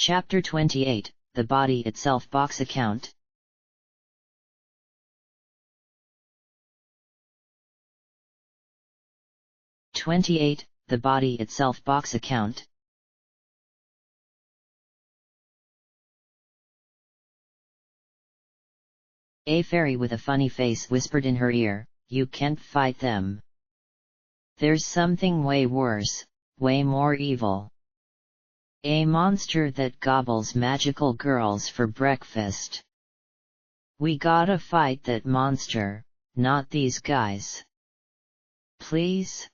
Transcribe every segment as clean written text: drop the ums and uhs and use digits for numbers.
Chapter 28, The Body Itself Box Account. The Body Itself Box Account. A fairy with a funny face whispered in her ear, "You can't fight them. There's something way worse, way more evil. A monster that gobbles magical girls for breakfast. We gotta fight that monster, not these guys. Please?"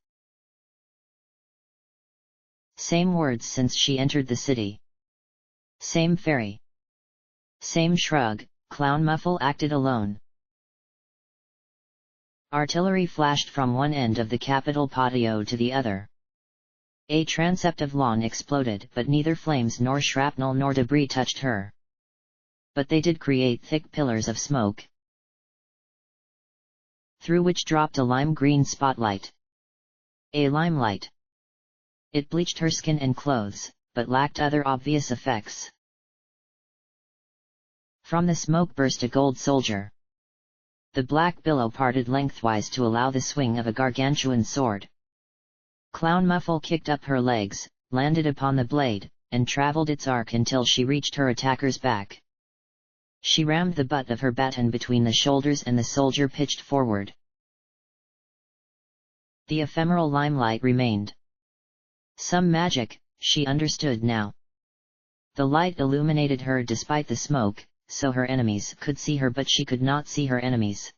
Same words since she entered the city. Same fairy. Same shrug. Clown Muffle acted alone. Artillery flashed from one end of the Capitol patio to the other. A transept of lawn exploded, but neither flames nor shrapnel nor debris touched her. But they did create thick pillars of smoke, through which dropped a lime-green spotlight. A limelight. It bleached her skin and clothes, but lacked other obvious effects. From the smoke burst a gold soldier. The black billow parted lengthwise to allow the swing of a gargantuan sword. Clown Muffle kicked up her legs, landed upon the blade, and traveled its arc until she reached her attacker's back. She rammed the butt of her baton between the shoulders and the soldier pitched forward. The ephemeral limelight remained. Some magic, she understood now. The light illuminated her despite the smoke, so her enemies could see her but she could not see her enemies.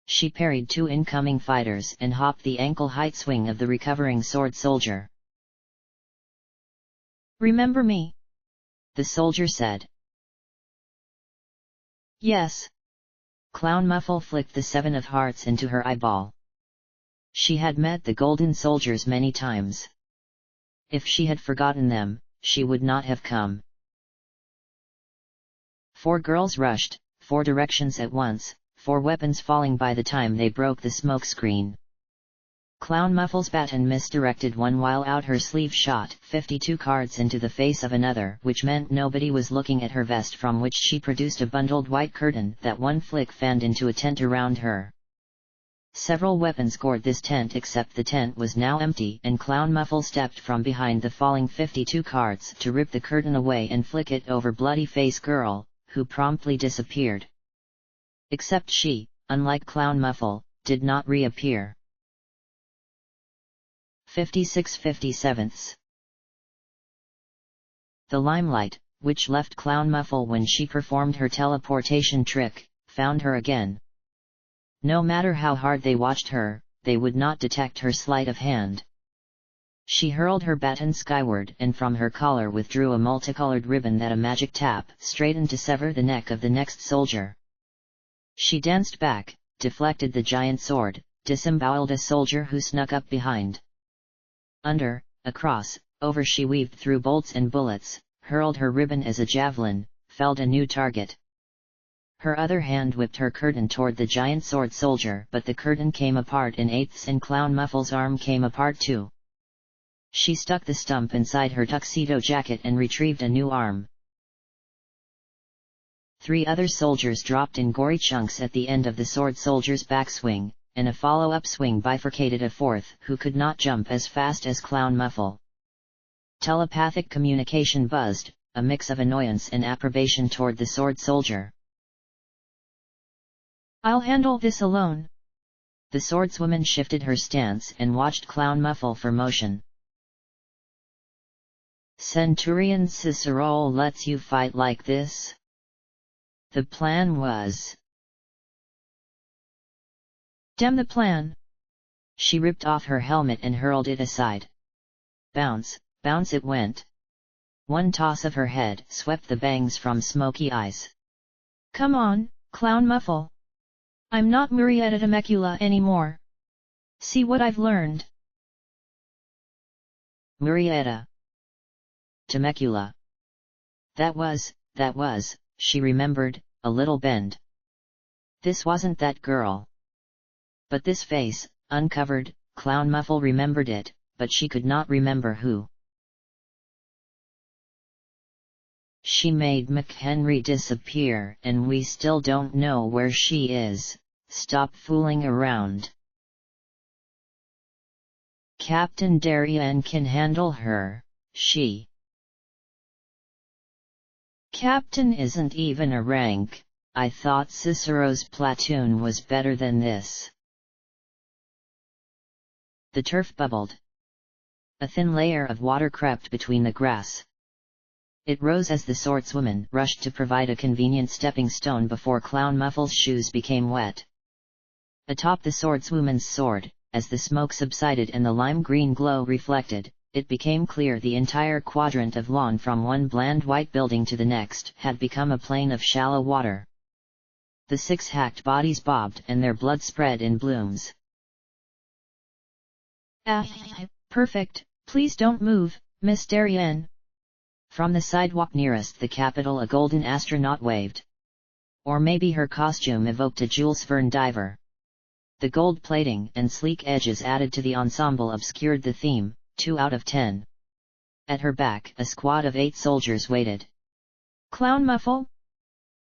She parried two incoming fighters and hopped the ankle-height swing of the recovering sword soldier. "Remember me?" the soldier said. "Yes." Clown Muffle flicked the 7 of hearts into her eyeball. She had met the golden soldiers many times. If she had forgotten them, she would not have come. 4 girls rushed, 4 directions at once, 4 weapons falling by the time they broke the smoke screen. Clown Muffle's baton misdirected one while out her sleeve shot 52 cards into the face of another, which meant nobody was looking at her vest, from which she produced a bundled white curtain that one flick fanned into a tent around her. Several weapons gored this tent, except the tent was now empty, and Clown Muffle stepped from behind the falling 52 cards to rip the curtain away and flick it over Bloody Face Girl, who promptly disappeared. Except she, unlike Clown Muffle, did not reappear. 56/57. The limelight, which left Clown Muffle when she performed her teleportation trick, found her again. No matter how hard they watched her, they would not detect her sleight of hand. She hurled her baton skyward and from her collar withdrew a multicolored ribbon that a magic tap straightened to sever the neck of the next soldier. She danced back, deflected the giant sword, disemboweled a soldier who snuck up behind. Under, across, over she weaved through bolts and bullets, hurled her ribbon as a javelin, felled a new target. Her other hand whipped her curtain toward the giant sword soldier, but the curtain came apart in eighths and Clown Muffle's arm came apart too. She stuck the stump inside her tuxedo jacket and retrieved a new arm. 3 other soldiers dropped in gory chunks at the end of the sword soldier's backswing, and a follow-up swing bifurcated a 4th who could not jump as fast as Clown Muffle. Telepathic communication buzzed, a mix of annoyance and approbation toward the sword soldier. "I'll handle this alone." The swordswoman shifted her stance and watched Clown Muffle for motion. "Centurion Cicero lets you fight like this? The plan was..." "Damn the plan!" She ripped off her helmet and hurled it aside. Bounce, bounce it went. One toss of her head swept the bangs from smoky eyes. "Come on, Clown Muffle. I'm not Murietta Temecula anymore. See what I've learned." Murietta Temecula. That was, she remembered, a little bend. This wasn't that girl. But this face, uncovered, Clown Muffle remembered it, but she could not remember who. She made McHenry disappear and we still don't know where she is. Stop fooling around. Captain Darien can handle her, she. Captain isn't even a rank. I thought Cicero's platoon was better than this. The turf bubbled. A thin layer of water crept between the grass. It rose as the swordswoman rushed to provide a convenient stepping stone before Clown Muffle's shoes became wet. Atop the swordswoman's sword, as the smoke subsided and the lime-green glow reflected, it became clear the entire quadrant of lawn from one bland white building to the next had become a plain of shallow water. The 6 hacked bodies bobbed and their blood spread in blooms. Perfect, please don't move, Miss Darien. From the sidewalk nearest the Capitol a golden astronaut waved. Or maybe her costume evoked a Jules Verne diver. The gold plating and sleek edges added to the ensemble obscured the theme, 2 out of 10. At her back a squad of 8 soldiers waited. Clown Muffle?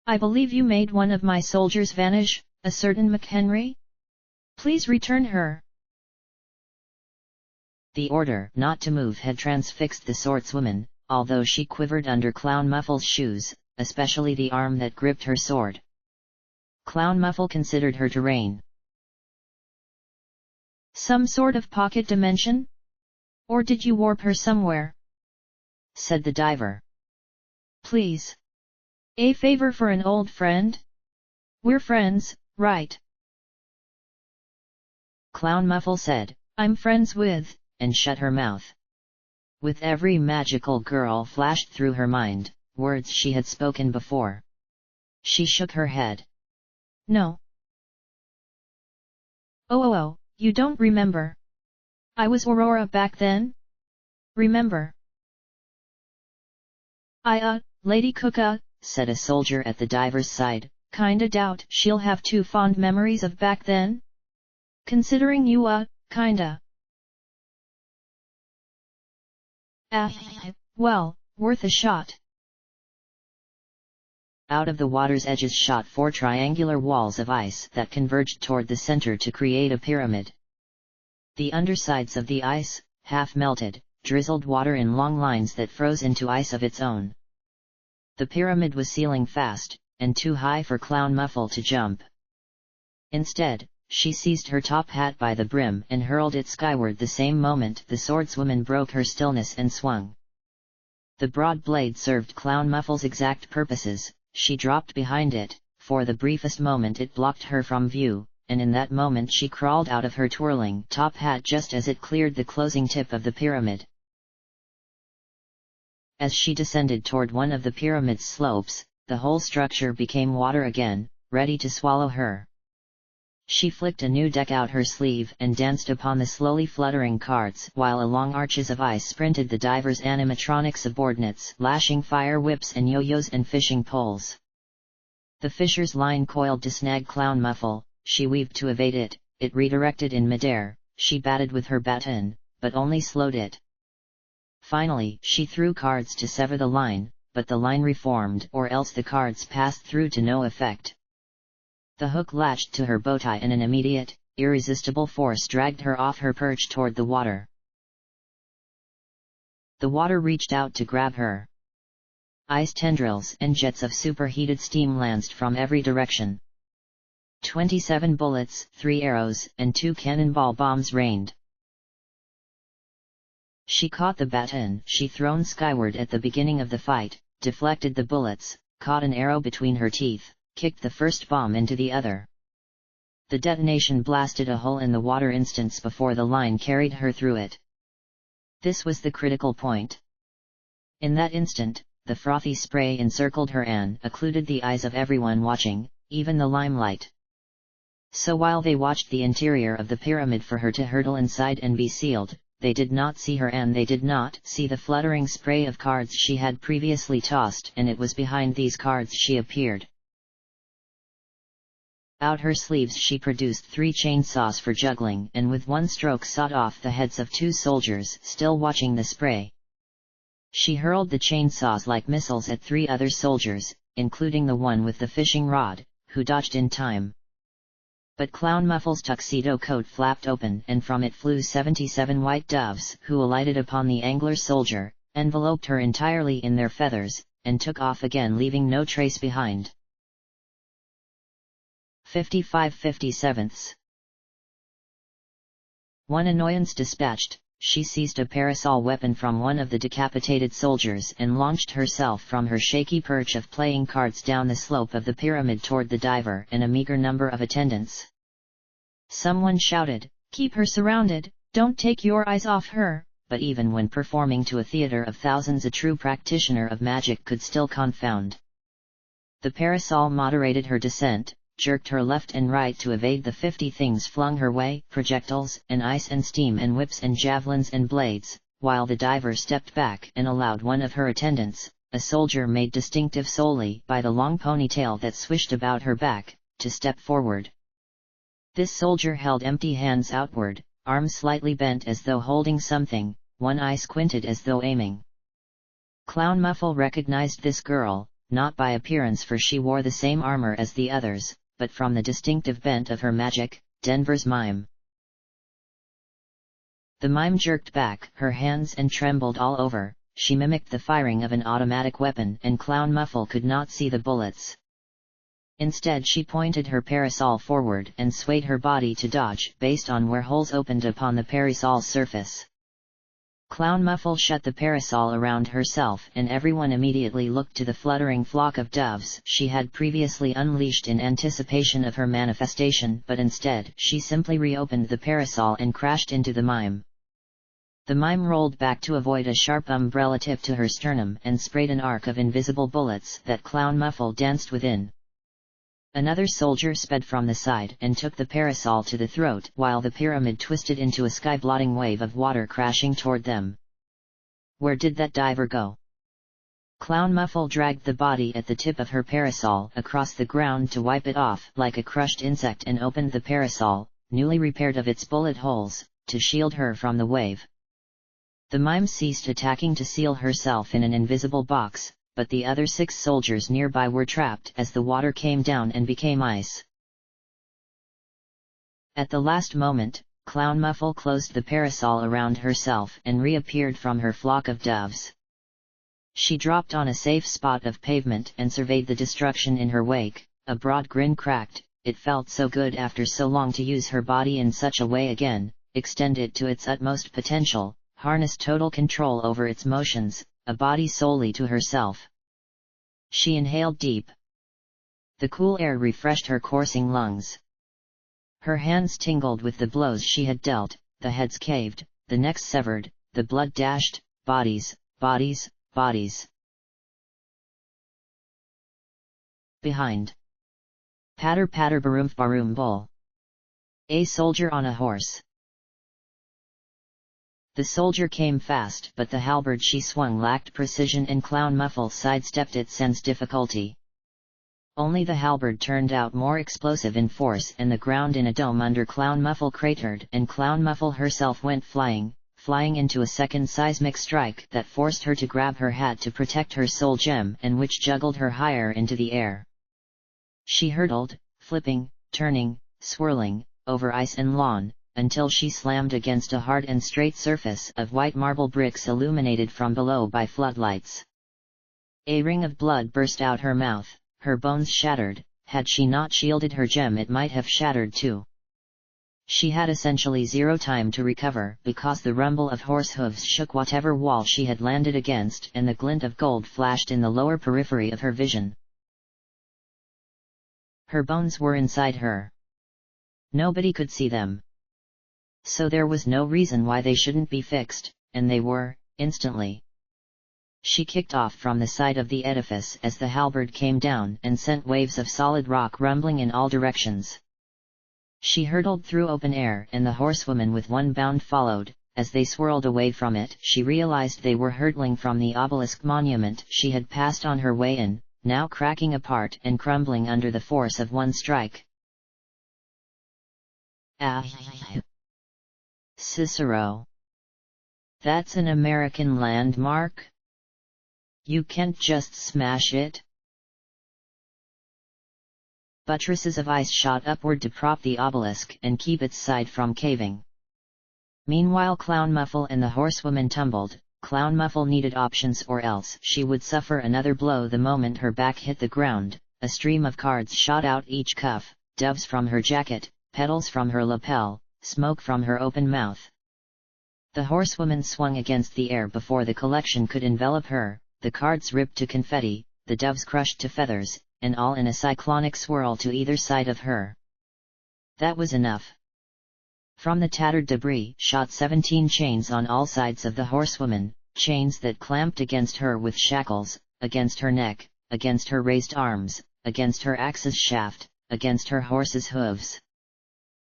I believe you made one of my soldiers vanish, a certain McHenry? Please return her. The order not to move had transfixed the swordswoman, although she quivered under Clown Muffle's shoes, especially the arm that gripped her sword. Clown Muffle considered her terrain. Some sort of pocket dimension? Or did you warp her somewhere? Said the diver. Please. A favor for an old friend? We're friends, right? Clown Muffle said, I'm friends with, and shut her mouth. With every magical girl flashed through her mind, words she had spoken before. She shook her head. No. Oh, you don't remember. I was Aurora back then? Remember? Lady Cook, said a soldier at the diver's side, kinda doubt she'll have too fond memories of back then? Considering you, kinda. Well, worth a shot. Out of the water's edges shot 4 triangular walls of ice that converged toward the center to create a pyramid. The undersides of the ice, half melted, drizzled water in long lines that froze into ice of its own. The pyramid was sealing fast, and too high for Clown Muffle to jump. Instead, she seized her top hat by the brim and hurled it skyward the same moment the swordswoman broke her stillness and swung. The broad blade served Clown Muffle's exact purposes. She dropped behind it, for the briefest moment it blocked her from view, and in that moment she crawled out of her twirling top hat just as it cleared the closing tip of the pyramid. As she descended toward one of the pyramid's slopes, the whole structure became water again, ready to swallow her. She flicked a new deck out her sleeve and danced upon the slowly fluttering cards while along arches of ice sprinted the diver's animatronic subordinates lashing fire whips and yo-yos and fishing poles. The fisher's line coiled to snag Clown Muffle, she weaved to evade it, it redirected in midair, she batted with her baton, but only slowed it. Finally she threw cards to sever the line, but the line reformed or else the cards passed through to no effect. The hook latched to her bowtie and an immediate, irresistible force dragged her off her perch toward the water. The water reached out to grab her. Ice tendrils and jets of superheated steam lanced from every direction. 27 bullets, 3 arrows, and 2 cannonball bombs rained. She caught the baton she thrown skyward at the beginning of the fight, deflected the bullets, caught an arrow between her teeth, kicked the first bomb into the other. The detonation blasted a hole in the water instants before the line carried her through it. This was the critical point. In that instant, the frothy spray encircled her and occluded the eyes of everyone watching, even the limelight. So while they watched the interior of the pyramid for her to hurtle inside and be sealed, they did not see her and they did not see the fluttering spray of cards she had previously tossed, and it was behind these cards she appeared. Out her sleeves she produced 3 chainsaws for juggling and with one stroke sawed off the heads of 2 soldiers still watching the spray. She hurled the chainsaws like missiles at 3 other soldiers, including the one with the fishing rod, who dodged in time. But Clown Muffle's tuxedo coat flapped open and from it flew 77 white doves who alighted upon the angler soldier, enveloped her entirely in their feathers, and took off again leaving no trace behind. 55/57. One annoyance dispatched, she seized a parasol weapon from one of the decapitated soldiers and launched herself from her shaky perch of playing cards down the slope of the pyramid toward the diver and a meager number of attendants. Someone shouted, "Keep her surrounded, don't take your eyes off her," but even when performing to a theater of thousands a true practitioner of magic could still confound. The parasol moderated her descent, jerked her left and right to evade the 50 things flung her way, projectiles, and ice and steam and whips and javelins and blades, while the diver stepped back and allowed one of her attendants, a soldier made distinctive solely by the long ponytail that swished about her back, to step forward. This soldier held empty hands outward, arms slightly bent as though holding something, one eye squinted as though aiming. Clown Muffle recognized this girl, not by appearance for she wore the same armor as the others, but from the distinctive bent of her magic, Denver's mime. The mime jerked back her hands and trembled all over, she mimicked the firing of an automatic weapon and Clown Muffle could not see the bullets. Instead she pointed her parasol forward and swayed her body to dodge based on where holes opened upon the parasol's surface. Clown Muffle shut the parasol around herself and everyone immediately looked to the fluttering flock of doves she had previously unleashed in anticipation of her manifestation, but instead she simply reopened the parasol and crashed into the mime. The mime rolled back to avoid a sharp umbrella tip to her sternum and sprayed an arc of invisible bullets that Clown Muffle danced within. Another soldier sped from the side and took the parasol to the throat while the pyramid twisted into a sky-blotting wave of water crashing toward them. Where did that diver go? Clown Muffle dragged the body at the tip of her parasol across the ground to wipe it off like a crushed insect and opened the parasol, newly repaired of its bullet holes, to shield her from the wave. The mime ceased attacking to seal herself in an invisible box, but the other 6 soldiers nearby were trapped as the water came down and became ice. At the last moment, Clown Muffle closed the parasol around herself and reappeared from her flock of doves. She dropped on a safe spot of pavement and surveyed the destruction in her wake, a broad grin cracked, it felt so good after so long to use her body in such a way again, extend it to its utmost potential, harness total control over its motions, a body solely to herself. She inhaled deep. The cool air refreshed her coursing lungs. Her hands tingled with the blows she had dealt, the heads caved, the necks severed, the blood dashed, bodies, bodies, bodies. Behind. Patter patter baroom baroom bull. A soldier on a horse. The soldier came fast, but the halberd she swung lacked precision and Clown Muffle sidestepped it sans difficulty. Only the halberd turned out more explosive in force and the ground in a dome under Clown Muffle cratered and Clown Muffle herself went flying into a second seismic strike that forced her to grab her hat to protect her soul gem and which juggled her higher into the air. She hurtled, flipping, turning, swirling, over ice and lawn, until she slammed against a hard and straight surface of white marble bricks illuminated from below by floodlights. A ring of blood burst out her mouth, her bones shattered, had she not shielded her gem it might have shattered too. She had essentially zero time to recover because the rumble of horse hooves shook whatever wall she had landed against and the glint of gold flashed in the lower periphery of her vision. Her bones were inside her. Nobody could see them. So there was no reason why they shouldn't be fixed, and they were, instantly. She kicked off from the side of the edifice as the halberd came down and sent waves of solid rock rumbling in all directions. She hurtled through open air and the horsewoman with one bound followed. As they swirled away from it, she realized they were hurtling from the obelisk monument she had passed on her way in, now cracking apart and crumbling under the force of one strike. Ah! Cicero. That's an American landmark? You can't just smash it. Buttresses of ice shot upward to prop the obelisk and keep its side from caving. Meanwhile Clown Muffle and the horsewoman tumbled. Clown Muffle needed options, or else she would suffer another blow the moment her back hit the ground. A stream of cards shot out each cuff, doves from her jacket, petals from her lapel, smoke from her open mouth. The horsewoman swung against the air before the collection could envelop her, the cards ripped to confetti, the doves crushed to feathers, and all in a cyclonic swirl to either side of her. That was enough. From the tattered debris shot 17 chains on all sides of the horsewoman, chains that clamped against her with shackles, against her neck, against her raised arms, against her axe's shaft, against her horse's hooves.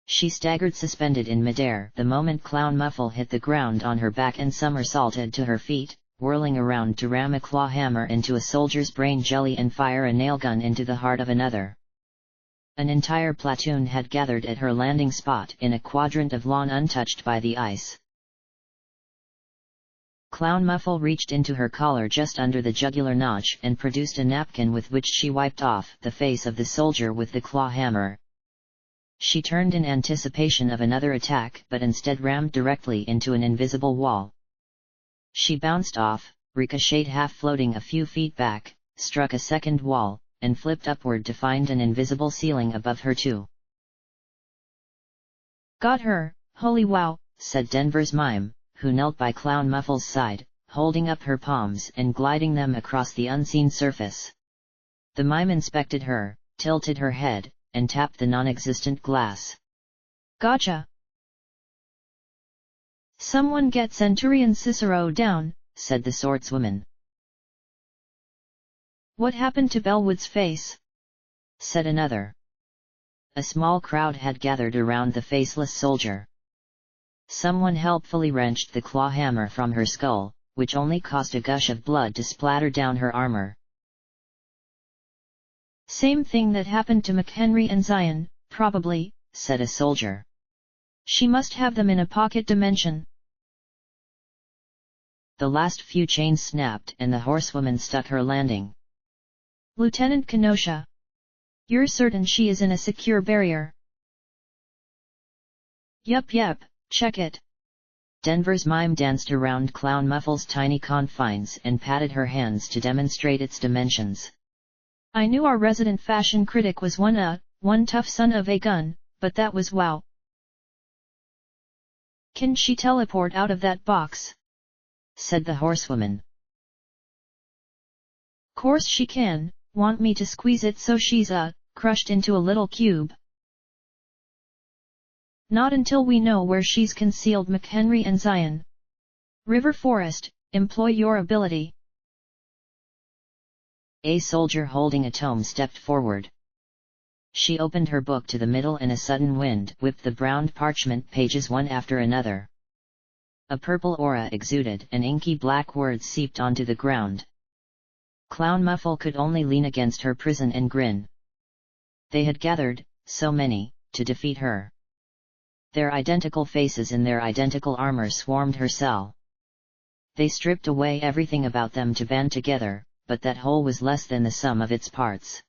She staggered suspended in midair the moment Clown Muffle hit the ground on her back and somersaulted to her feet, whirling around to ram a claw hammer into a soldier's brain jelly and fire a nail gun into the heart of another. An entire platoon had gathered at her landing spot in a quadrant of lawn untouched by the ice. Clown Muffle reached into her collar just under the jugular notch and produced a napkin with which she wiped off the face of the soldier with the claw hammer. She turned in anticipation of another attack but instead rammed directly into an invisible wall. She bounced off, ricocheted half floating a few feet back, struck a second wall, and flipped upward to find an invisible ceiling above her too. Got her, holy wow, said Denver's mime, who knelt by Clown Muffle's side, holding up her palms and gliding them across the unseen surface. The mime inspected her, tilted her head, and tapped the non-existent glass. Gotcha! Someone get Centurion Cicero down, said the swordswoman. What happened to Bellwood's face? Said another. A small crowd had gathered around the faceless soldier. Someone helpfully wrenched the claw hammer from her skull, which only caused a gush of blood to splatter down her armor. Same thing that happened to McHenry and Zion, probably, said a soldier. She must have them in a pocket dimension. The last few chains snapped and the horsewoman stuck her landing. Lieutenant Kenosha. You're certain she is in a secure barrier? Yup, check it. Denver's mime danced around Clown Muffle's tiny confines and patted her hands to demonstrate its dimensions. I knew our resident fashion critic was one tough son of a gun, but that was wow. Can she teleport out of that box? Said the horsewoman. Course she can. Want me to squeeze it so she's crushed into a little cube? Not until we know where she's concealed McHenry and Zion. River Forest, employ your ability. A soldier holding a tome stepped forward. She opened her book to the middle and a sudden wind whipped the brown parchment pages one after another. A purple aura exuded and inky black words seeped onto the ground. Clown Muffle could only lean against her prison and grin. They had gathered, so many, to defeat her. Their identical faces in their identical armor swarmed her cell. They stripped away everything about them to band together, but that whole was less than the sum of its parts.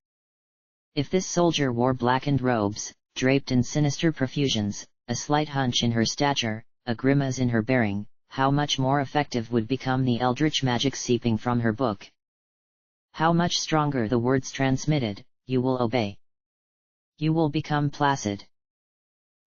If this soldier wore blackened robes, draped in sinister profusions, a slight hunch in her stature, a grimace in her bearing, how much more effective would become the eldritch magic seeping from her book. How much stronger the words transmitted, you will obey. You will become placid.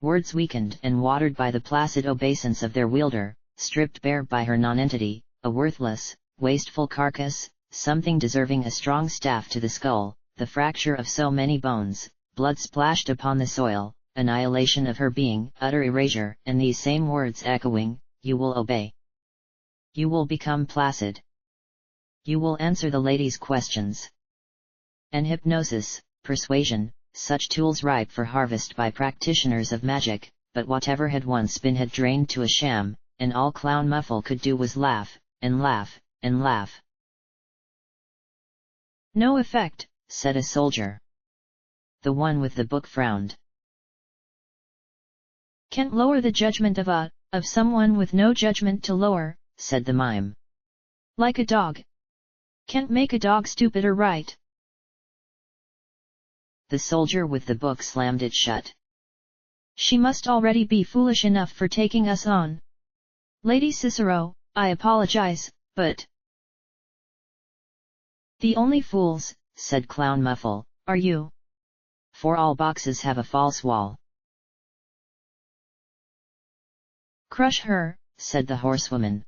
Words weakened and watered by the placid obeisance of their wielder, stripped bare by her nonentity, a worthless, wasteful carcass, something deserving a strong staff to the skull, the fracture of so many bones, blood splashed upon the soil, annihilation of her being, utter erasure, and these same words echoing, you will obey. You will become placid. You will answer the lady's questions. And hypnosis, persuasion, such tools ripe for harvest by practitioners of magic, but whatever had once been had drained to a sham, and all Clown Muffle could do was laugh, and laugh, and laugh. No effect, said a soldier. The one with the book frowned. Can't lower the judgment of someone with no judgment to lower, said the mime. Like a dog. Can't make a dog stupider, right? The soldier with the book slammed it shut. She must already be foolish enough for taking us on. Lady Cicero, I apologize, but... The only fools, said Clown Muffle, are you. For all boxes have a false wall. Crush her, said the horsewoman.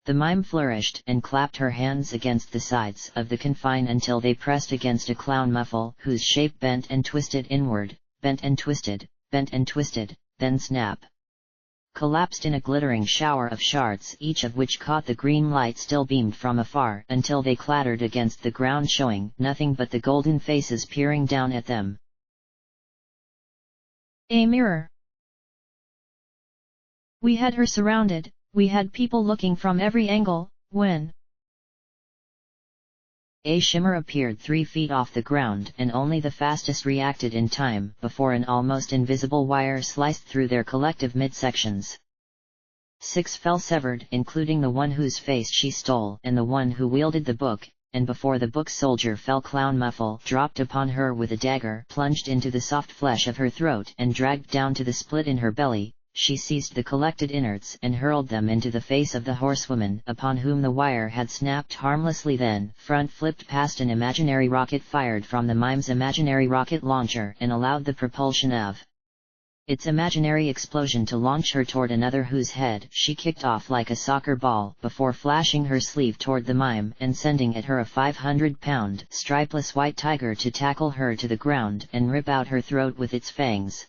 The mime flourished and clapped her hands against the sides of the confine until they pressed against a Clown Muffle whose shape bent and twisted inward, bent and twisted, then snap. Collapsed in a glittering shower of shards, each of which caught the green light still beamed from afar, until they clattered against the ground, showing nothing but the golden faces peering down at them. A mirror. We had her surrounded, we had people looking from every angle, when... A shimmer appeared 3 feet off the ground, and only the fastest reacted in time before an almost invisible wire sliced through their collective midsections. 6 fell severed, including the one whose face she stole and the one who wielded the book, and before the book soldier fell, Clown Muffle dropped upon her with a dagger plunged into the soft flesh of her throat and dragged down to the split in her belly. She seized the collected innards and hurled them into the face of the horsewoman upon whom the wire had snapped harmlessly, then front flipped past an imaginary rocket fired from the mime's imaginary rocket launcher and allowed the propulsion of its imaginary explosion to launch her toward another whose head she kicked off like a soccer ball before flashing her sleeve toward the mime and sending at her a 500-pound stripeless white tiger to tackle her to the ground and rip out her throat with its fangs,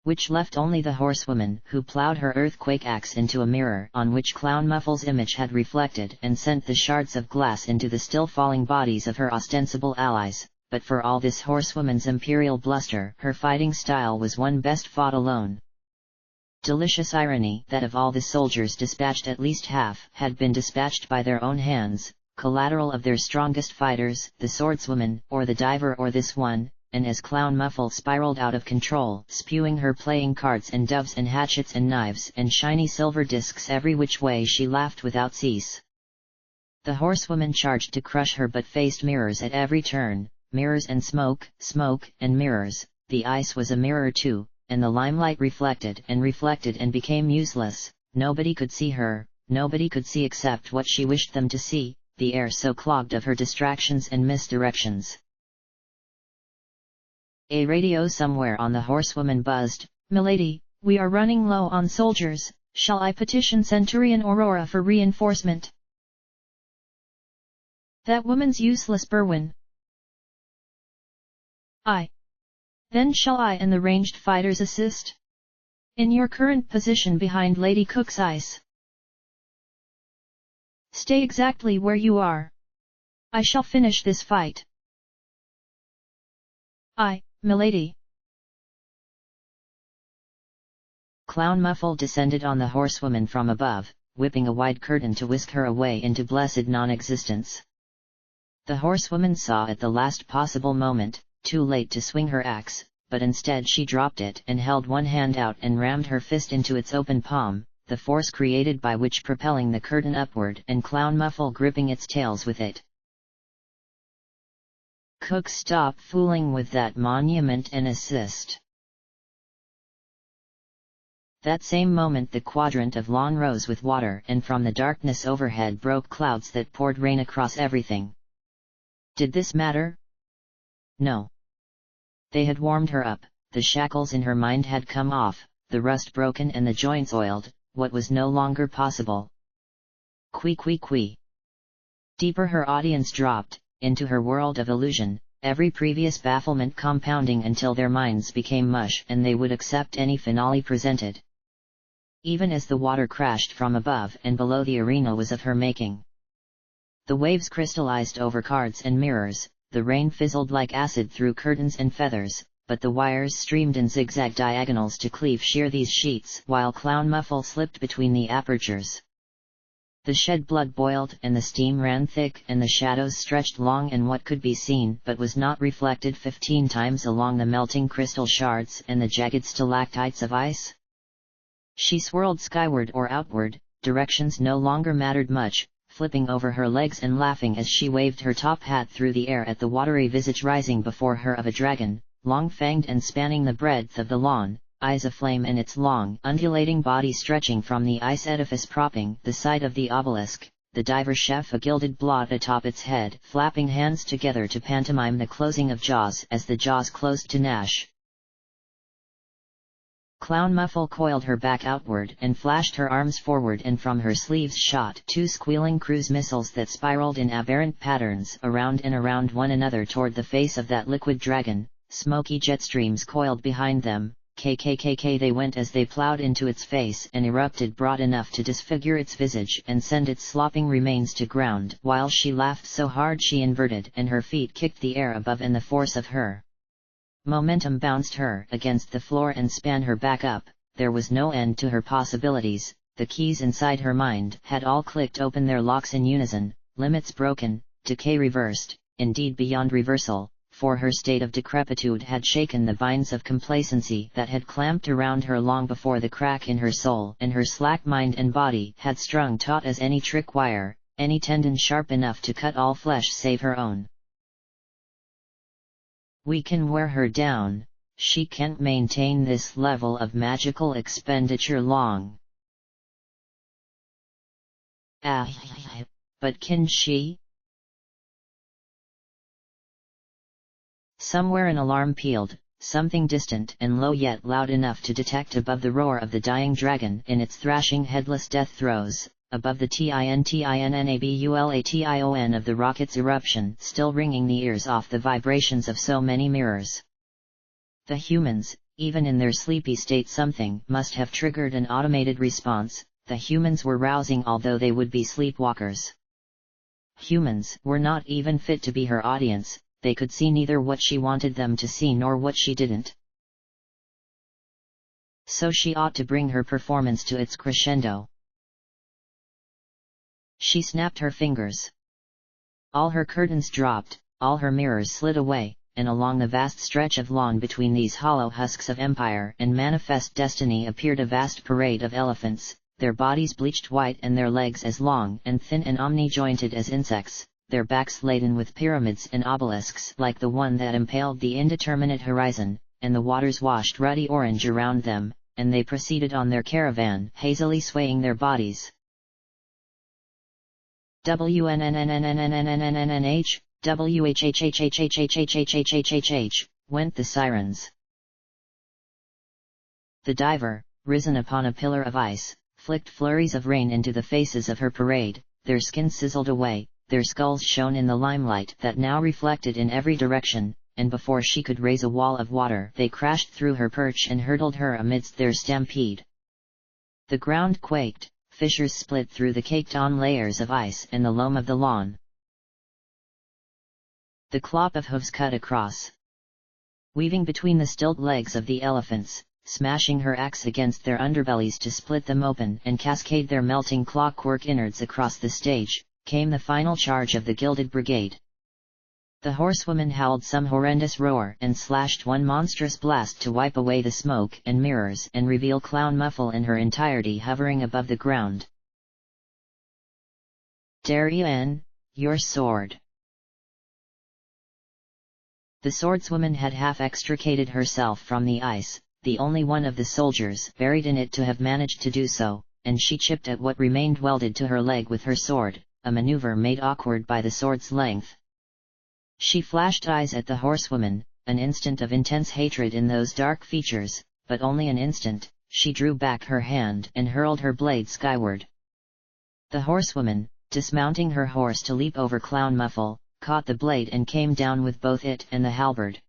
which left only the horsewoman, who plowed her earthquake axe into a mirror on which Clown Muffle's image had reflected and sent the shards of glass into the still falling bodies of her ostensible allies. But for all this horsewoman's imperial bluster, her fighting style was one best fought alone. Delicious irony that of all the soldiers dispatched, at least half had been dispatched by their own hands, collateral of their strongest fighters, the swordswoman, or the diver, or this one. And as Clown Muffle spiraled out of control, spewing her playing cards and doves and hatchets and knives and shiny silver discs every which way, she laughed without cease. The horsewoman charged to crush her but faced mirrors at every turn, mirrors and smoke, smoke and mirrors. The ice was a mirror too, and the limelight reflected and became useless. Nobody could see her, nobody could see except what she wished them to see, the air so clogged of her distractions and misdirections. A radio somewhere on the horsewoman buzzed. Milady, we are running low on soldiers, shall I petition Centurion Aurora for reinforcement? That woman's useless, Berwin. Aye. Then shall I and the ranged fighters assist? In your current position behind Lady Cook's ice. Stay exactly where you are. I shall finish this fight. Aye, milady. Clown Muffle descended on the horsewoman from above, whipping a wide curtain to whisk her away into blessed non-existence. The horsewoman saw at the last possible moment, too late to swing her axe, but instead she dropped it and held one hand out and rammed her fist into its open palm, the force created by which propelling the curtain upward and Clown Muffle gripping its tails with it. Cook, stop fooling with that monument and assist. That same moment the quadrant of lawn rose with water, and from the darkness overhead broke clouds that poured rain across everything. Did this matter? No. They had warmed her up, the shackles in her mind had come off, the rust broken and the joints oiled. What was no longer possible? Qui. Deeper her audience dropped, into her world of illusion, every previous bafflement compounding until their minds became mush and they would accept any finale presented. Even as the water crashed from above and below, the arena was of her making. The waves crystallized over cards and mirrors, the rain fizzled like acid through curtains and feathers, but the wires streamed in zigzag diagonals to cleave sheer these sheets while Clown Muffle slipped between the apertures. The shed blood boiled and the steam ran thick and the shadows stretched long, and what could be seen but was not reflected 15 times along the melting crystal shards and the jagged stalactites of ice? She swirled skyward or outward, directions no longer mattered much, flipping over her legs and laughing as she waved her top hat through the air at the watery visage rising before her of a dragon, long-fanged and spanning the breadth of the lawn, eyes aflame and its long, undulating body stretching from the ice edifice propping the side of the obelisk, the diver chef a gilded blot atop its head, flapping hands together to pantomime the closing of jaws as the jaws closed to gnash. Clown Muffle coiled her back outward and flashed her arms forward, and from her sleeves shot 2 squealing cruise missiles that spiraled in aberrant patterns around and around one another toward the face of that liquid dragon. Smoky jet streams coiled behind them, KKKK they went as they plowed into its face and erupted broad enough to disfigure its visage and send its slopping remains to ground, while she laughed so hard she inverted and her feet kicked the air above, and the force of her momentum bounced her against the floor and span her back up. There was no end to her possibilities. The keys inside her mind had all clicked open their locks in unison, limits broken, decay reversed, indeed beyond reversal, for her state of decrepitude had shaken the binds of complacency that had clamped around her long before the crack in her soul, and her slack mind and body had strung taut as any trick wire, any tendon sharp enough to cut all flesh save her own. We can wear her down, she can't maintain this level of magical expenditure long. But can she? Somewhere an alarm pealed, something distant and low yet loud enough to detect above the roar of the dying dragon in its thrashing headless death throes, above the tintinabulation of the rocket's eruption still ringing the ears off the vibrations of so many mirrors. The humans, even in their sleepy state, something must have triggered an automated response. The humans were rousing although they would be sleepwalkers. Humans were not even fit to be her audience. They could see neither what she wanted them to see nor what she didn't. So she ought to bring her performance to its crescendo. She snapped her fingers. All her curtains dropped, all her mirrors slid away, and along the vast stretch of lawn between these hollow husks of empire and manifest destiny appeared a vast parade of elephants, their bodies bleached white and their legs as long and thin and omni-jointed as insects, their backs laden with pyramids and obelisks like the one that impaled the indeterminate horizon, and the waters washed ruddy orange around them, and they proceeded on their caravan, hazily swaying their bodies. WNNNNNNNNNNH, WHHHHHHHHHH, went the sirens. The diver, risen upon a pillar of ice, flicked flurries of rain into the faces of her parade, their skin sizzled away, their skulls shone in the limelight that now reflected in every direction, and before she could raise a wall of water they crashed through her perch and hurtled her amidst their stampede. The ground quaked, fissures split through the caked-on layers of ice and the loam of the lawn. The clop of hooves cut across, weaving between the stilt legs of the elephants, smashing her axe against their underbellies to split them open and cascade their melting clockwork innards across the stage, came the final charge of the Gilded Brigade. The horsewoman howled some horrendous roar and slashed one monstrous blast to wipe away the smoke and mirrors and reveal Clown Muffle in her entirety hovering above the ground. Darien, your sword. The swordswoman had half extricated herself from the ice, the only one of the soldiers buried in it to have managed to do so, and she chipped at what remained welded to her leg with her sword, a maneuver made awkward by the sword's length. She flashed eyes at the horsewoman, an instant of intense hatred in those dark features, but only an instant. She drew back her hand and hurled her blade skyward. The horsewoman, dismounting her horse to leap over Clown Muffle, caught the blade and came down with both it and the halberd.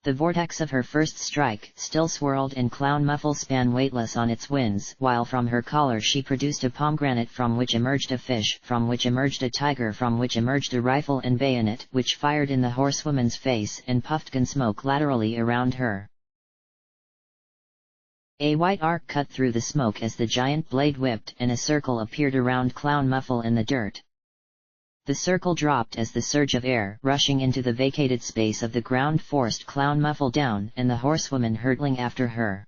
The vortex of her first strike still swirled and Clown Muffle span weightless on its winds, while from her collar she produced a pomegranate from which emerged a fish, from which emerged a tiger, from which emerged a rifle and bayonet, which fired in the horsewoman's face and puffed gun smoke laterally around her. A white arc cut through the smoke as the giant blade whipped and a circle appeared around Clown Muffle in the dirt. The circle dropped as the surge of air rushing into the vacated space of the ground forced Clown Muffle down and the horsewoman hurtling after her.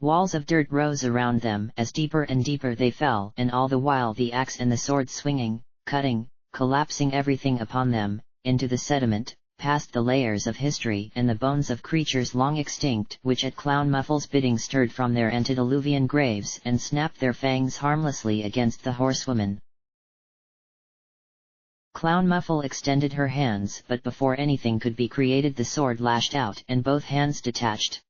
Walls of dirt rose around them as deeper and deeper they fell, and all the while the axe and the sword swinging, cutting, collapsing everything upon them, into the sediment, past the layers of history and the bones of creatures long extinct, which at Clown Muffle's bidding stirred from their antediluvian graves and snapped their fangs harmlessly against the horsewoman. Clown Muffle extended her hands, but before anything could be created the sword lashed out and both hands detached.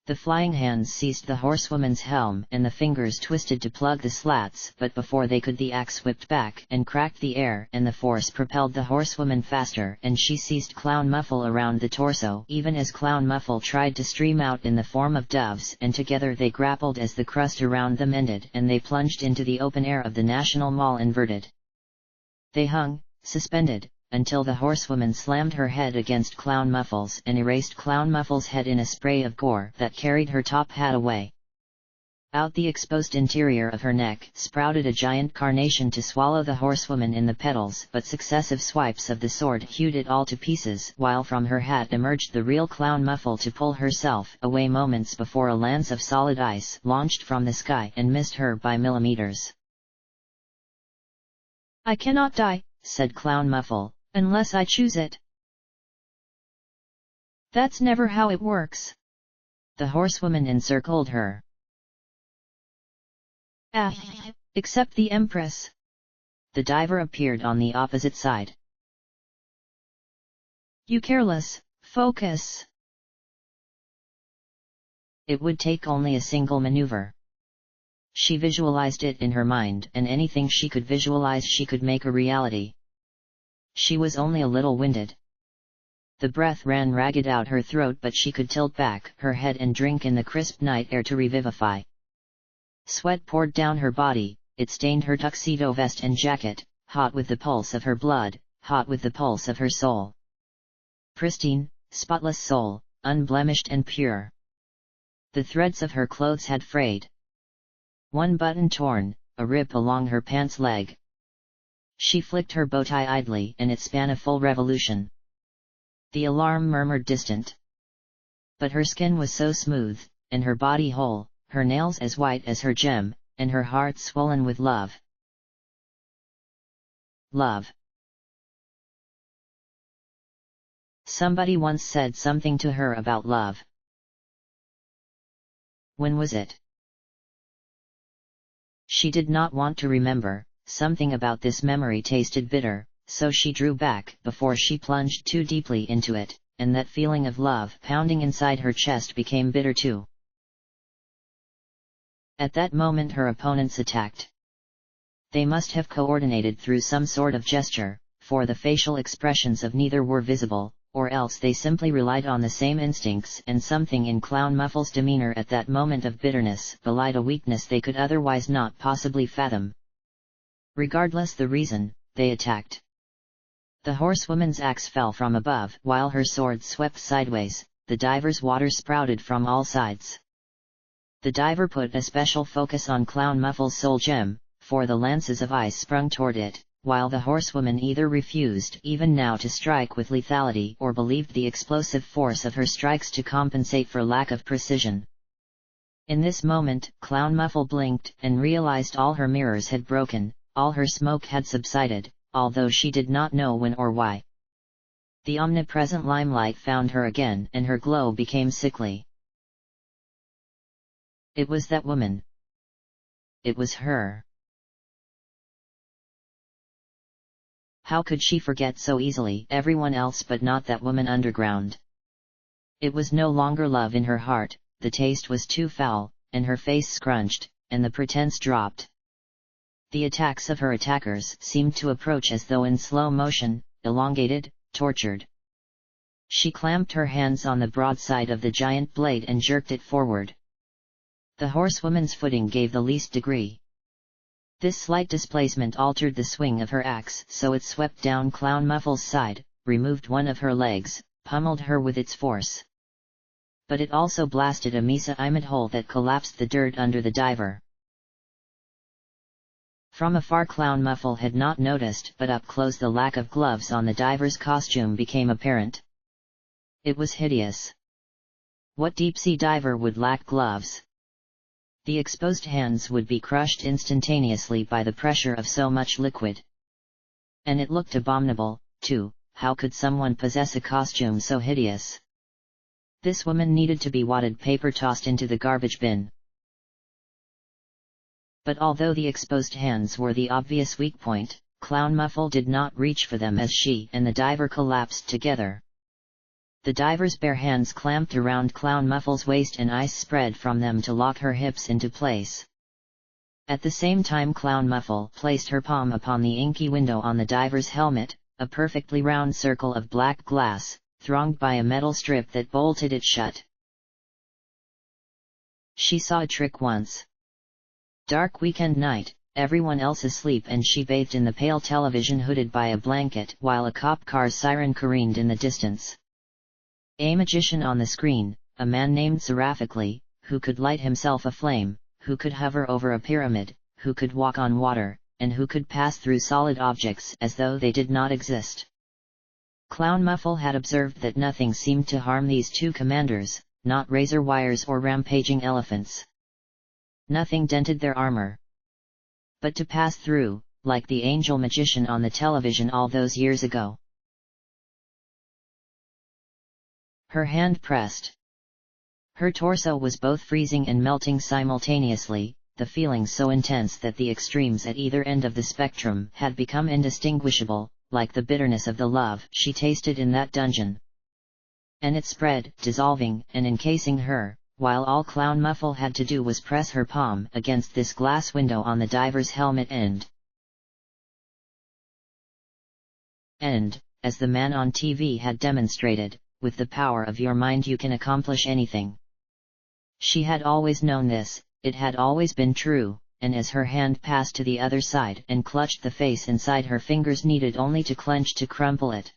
The flying hands seized the horsewoman's helm and the fingers twisted to plug the slats, but before they could the axe whipped back and cracked the air, and the force propelled the horsewoman faster, and she seized Clown Muffle around the torso even as Clown Muffle tried to stream out in the form of doves, and together they grappled as the crust around them ended and they plunged into the open air of the National Mall inverted. They hung, suspended, until the horsewoman slammed her head against Clown Muffle's and erased Clown Muffle's head in a spray of gore that carried her top hat away. Out the exposed interior of her neck sprouted a giant carnation to swallow the horsewoman in the petals, but successive swipes of the sword hewed it all to pieces, while from her hat emerged the real Clown Muffle to pull herself away moments before a lance of solid ice launched from the sky and missed her by millimeters. "I cannot die," said Clown Muffle, "unless I choose it." "That's never how it works." The horsewoman encircled her. Except the Empress." The diver appeared on the opposite side. "You careless, focus." It would take only a single maneuver. She visualized it in her mind, and anything she could visualize she could make a reality. She was only a little winded. The breath ran ragged out her throat, but she could tilt back her head and drink in the crisp night air to revivify. Sweat poured down her body, it stained her tuxedo vest and jacket, hot with the pulse of her blood, hot with the pulse of her soul. Pristine, spotless soul, unblemished and pure. The threads of her clothes had frayed. One button torn, a rip along her pants leg. She flicked her bow tie idly and it span a full revolution. The alarm murmured distant. But her skin was so smooth, and her body whole, her nails as white as her gem, and her heart swollen with love. Love. Somebody once said something to her about love. When was it? She did not want to remember. Something about this memory tasted bitter, so she drew back before she plunged too deeply into it, and that feeling of love pounding inside her chest became bitter too. At that moment her opponents attacked. They must have coordinated through some sort of gesture, for the facial expressions of neither were visible, or else they simply relied on the same instincts, and something in Clown Muffle's demeanor at that moment of bitterness belied a weakness they could otherwise not possibly fathom. Regardless the reason, they attacked. The horsewoman's axe fell from above, while her sword swept sideways. The diver's water sprouted from all sides. The diver put a special focus on Clown Muffle's soul gem, for the lances of ice sprung toward it, while the horsewoman either refused even now to strike with lethality or believed the explosive force of her strikes to compensate for lack of precision. In this moment, Clown Muffle blinked and realized all her mirrors had broken. All her smoke had subsided, although she did not know when or why. The omnipresent limelight found her again and her glow became sickly. It was that woman. It was her. How could she forget so easily everyone else but not that woman underground? It was no longer love in her heart, the taste was too foul, and her face scrunched, and the pretense dropped. The attacks of her attackers seemed to approach as though in slow motion, elongated, tortured. She clamped her hands on the broadside of the giant blade and jerked it forward. The horsewoman's footing gave the least degree. This slight displacement altered the swing of her axe so it swept down Clown Muffle's side, removed one of her legs, pummeled her with its force. But it also blasted a Misa-Imid hole that collapsed the dirt under the diver. From afar Clown Muffle had not noticed, but up close the lack of gloves on the diver's costume became apparent. It was hideous. What deep-sea diver would lack gloves? The exposed hands would be crushed instantaneously by the pressure of so much liquid. And it looked abominable, too. How could someone possess a costume so hideous? This woman needed to be wadded paper tossed into the garbage bin. But although the exposed hands were the obvious weak point, Clown Muffle did not reach for them as she and the diver collapsed together. The diver's bare hands clamped around Clown Muffle's waist and ice spread from them to lock her hips into place. At the same time Clown Muffle placed her palm upon the inky window on the diver's helmet, a perfectly round circle of black glass, thronged by a metal strip that bolted it shut. She saw a trick once. Dark weekend night, everyone else asleep, and she bathed in the pale television hooded by a blanket while a cop car's siren careened in the distance. A magician on the screen, a man named Seraphically, who could light himself aflame, who could hover over a pyramid, who could walk on water, and who could pass through solid objects as though they did not exist. Clown Muffle had observed that nothing seemed to harm these two commanders, not razor wires or rampaging elephants. Nothing dented their armor. But to pass through, like the angel magician on the television all those years ago. Her hand pressed. Her torso was both freezing and melting simultaneously, the feeling so intense that the extremes at either end of the spectrum had become indistinguishable, like the bitterness of the love she tasted in that dungeon. And it spread, dissolving and encasing her, while all Clown Muffle had to do was press her palm against this glass window on the diver's helmet and, as the man on TV had demonstrated, with the power of your mind you can accomplish anything. She had always known this, it had always been true, and as her hand passed to the other side and clutched the face inside, her fingers needed only to clench to crumple it.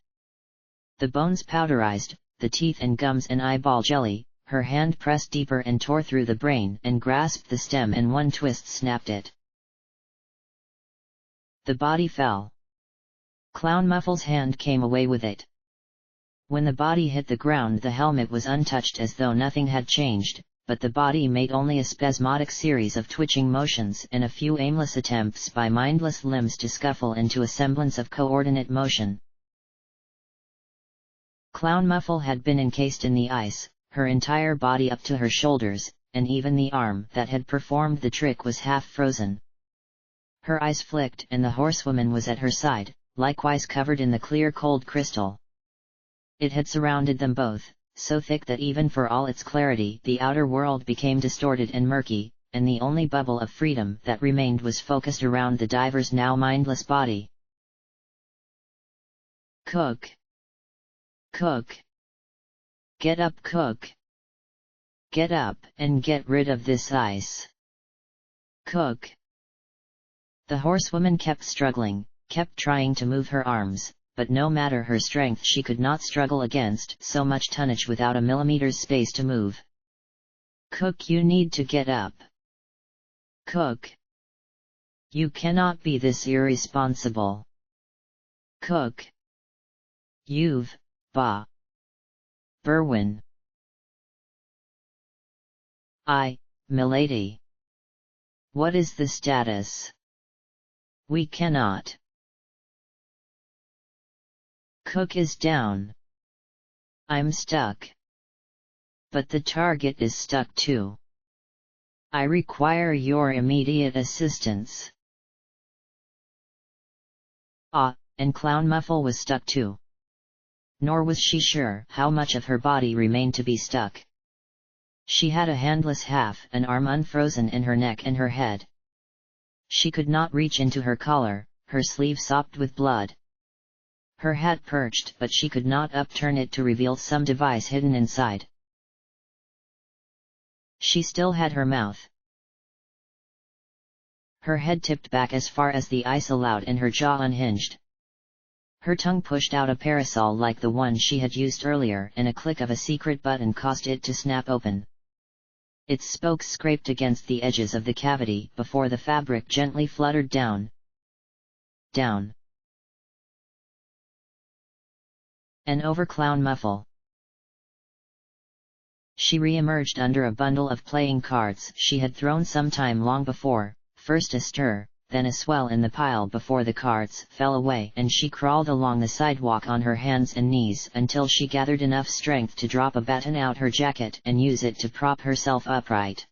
The bones powderized, the teeth and gums and eyeball jelly, her hand pressed deeper and tore through the brain and grasped the stem, and one twist snapped it. The body fell. Clown Muffle's hand came away with it. When the body hit the ground, the helmet was untouched as though nothing had changed, but the body made only a spasmodic series of twitching motions and a few aimless attempts by mindless limbs to scuffle into a semblance of coordinate motion. Clown Muffle had been encased in the ice, her entire body up to her shoulders, and even the arm that had performed the trick was half frozen. Her eyes flicked, and the horsewoman was at her side, likewise covered in the clear cold crystal. It had surrounded them both, so thick that even for all its clarity the outer world became distorted and murky, and the only bubble of freedom that remained was focused around the diver's now mindless body. Cook! Cook! Get up, Cook! Get up and get rid of this ice! Cook! The horsewoman kept struggling, kept trying to move her arms, but no matter her strength she could not struggle against so much tonnage without a millimeter's space to move. Cook, you need to get up. Cook! You cannot be this irresponsible. Cook! You've, Berwin. Milady. What is the status? We cannot. Cook is down. I'm stuck. But the target is stuck too. I require your immediate assistance. And Clown Muffle was stuck too. Nor was she sure how much of her body remained to be stuck. She had a handless half an arm unfrozen in her neck and her head. She could not reach into her collar, her sleeve sopped with blood. Her hat perched, but she could not upturn it to reveal some device hidden inside. She still had her mouth. Her head tipped back as far as the ice allowed and her jaw unhinged. Her tongue pushed out a parasol like the one she had used earlier, and a click of a secret button caused it to snap open. Its spokes scraped against the edges of the cavity before the fabric gently fluttered down. Down. And over Clown Muffle. She re-emerged under a bundle of playing cards she had thrown some time long before, first a stir, then a swell in the pile before the cards fell away, and she crawled along the sidewalk on her hands and knees until she gathered enough strength to drop a button out her jacket and use it to prop herself upright.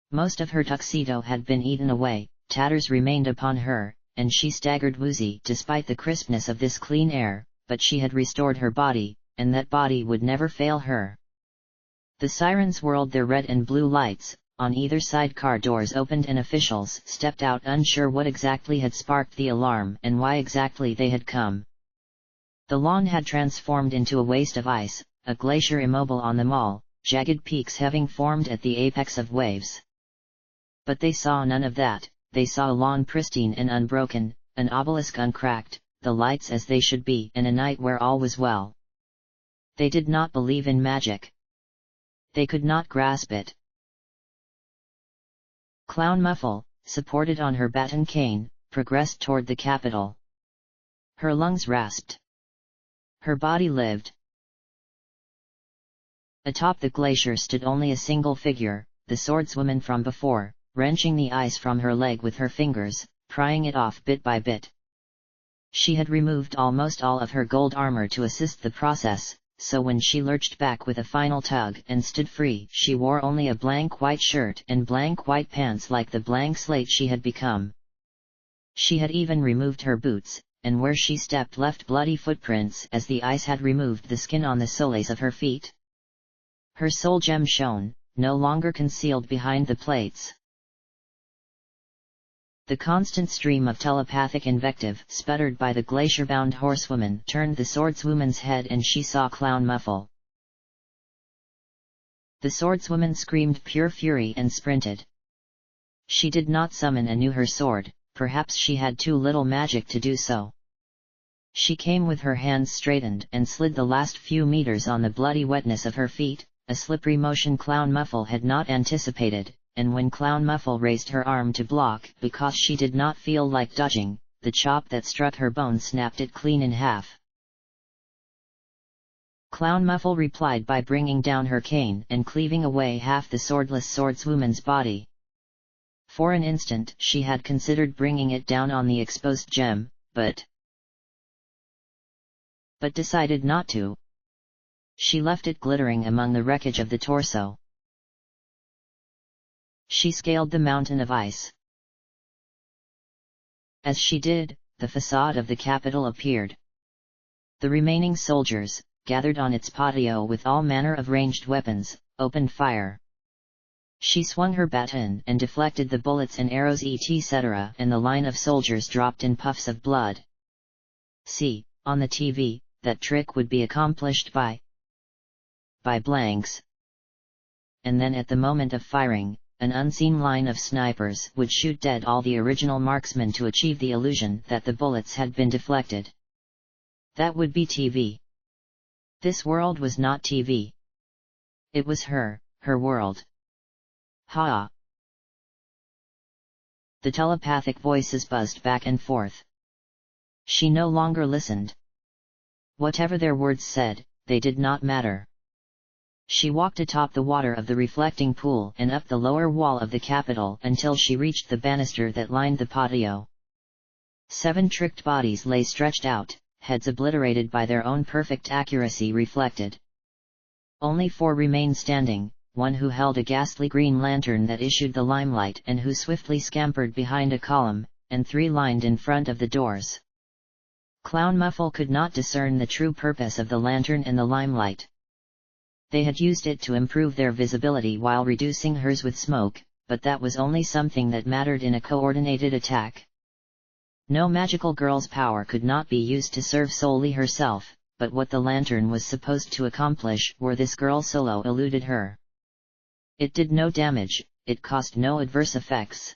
Most of her tuxedo had been eaten away, tatters remained upon her, and she staggered woozy despite the crispness of this clean air, but she had restored her body, and that body would never fail her. The sirens whirled their red and blue lights, on either side car doors opened and officials stepped out unsure what exactly had sparked the alarm and why exactly they had come. The lawn had transformed into a waste of ice, a glacier immobile on the mall, jagged peaks having formed at the apex of waves. But they saw none of that. They saw a lawn pristine and unbroken, an obelisk uncracked, the lights as they should be, and a night where all was well. They did not believe in magic. They could not grasp it. Clown Muffle, supported on her baton cane, progressed toward the Capitol. Her lungs rasped. Her body lived. Atop the glacier stood only a single figure, the swordswoman from before, wrenching the ice from her leg with her fingers, prying it off bit by bit. She had removed almost all of her gold armor to assist the process, so when she lurched back with a final tug and stood free, she wore only a blank white shirt and blank white pants like the blank slate she had become. She had even removed her boots, and where she stepped left bloody footprints as the ice had removed the skin on the soles of her feet. Her soul gem shone, no longer concealed behind the plates. The constant stream of telepathic invective sputtered by the glacier-bound horsewoman turned the swordswoman's head, and she saw Clown Muffle. The swordswoman screamed pure fury and sprinted. She did not summon anew her sword, perhaps she had too little magic to do so. She came with her hands straightened and slid the last few meters on the bloody wetness of her feet, a slippery motion Clown Muffle had not anticipated. And when Clown Muffle raised her arm to block because she did not feel like dodging, the chop that struck her bone snapped it clean in half. Clown Muffle replied by bringing down her cane and cleaving away half the swordless swordswoman's body. For an instant she had considered bringing it down on the exposed gem, but decided not to. She left it glittering among the wreckage of the torso. She scaled the mountain of ice. As she did, the facade of the Capitol appeared. The remaining soldiers, gathered on its patio with all manner of ranged weapons, opened fire. She swung her baton and deflected the bullets and arrows etc., and the line of soldiers dropped in puffs of blood. See, on the TV, that trick would be accomplished by blanks. And then at the moment of firing, an unseen line of snipers would shoot dead all the original marksmen to achieve the illusion that the bullets had been deflected. That would be TV. This world was not TV. It was her world. Ha! The telepathic voices buzzed back and forth. She no longer listened. Whatever their words said, they did not matter. She walked atop the water of the reflecting pool and up the lower wall of the Capitol until she reached the banister that lined the patio. 7 tricked bodies lay stretched out, heads obliterated by their own perfect accuracy reflected. Only 4 remained standing, one who held a ghastly green lantern that issued the limelight and who swiftly scampered behind a column, and 3 lined in front of the doors. Clown Muffle could not discern the true purpose of the lantern and the limelight. They had used it to improve their visibility while reducing hers with smoke, but that was only something that mattered in a coordinated attack. No magical girl's power could not be used to serve solely herself, but what the lantern was supposed to accomplish were this girl solo eluded her. It did no damage, it caused no adverse effects.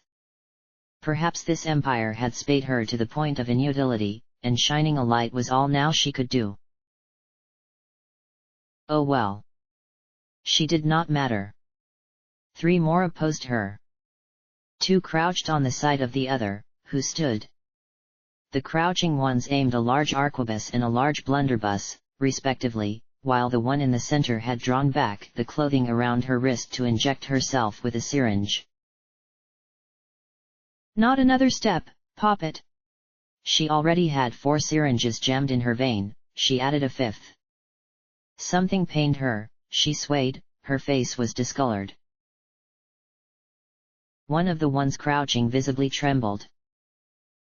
Perhaps this empire had spayed her to the point of inutility, and shining a light was all now she could do. Oh well. She did not matter. 3 more opposed her. 2 crouched on the side of the other, who stood. The crouching ones aimed a large arquebus and a large blunderbuss, respectively, while the one in the center had drawn back the clothing around her wrist to inject herself with a syringe. Not another step, Poppet. She already had 4 syringes jammed in her vein, she added a 5th. Something pained her, she swayed, her face was discolored. One of the ones crouching visibly trembled.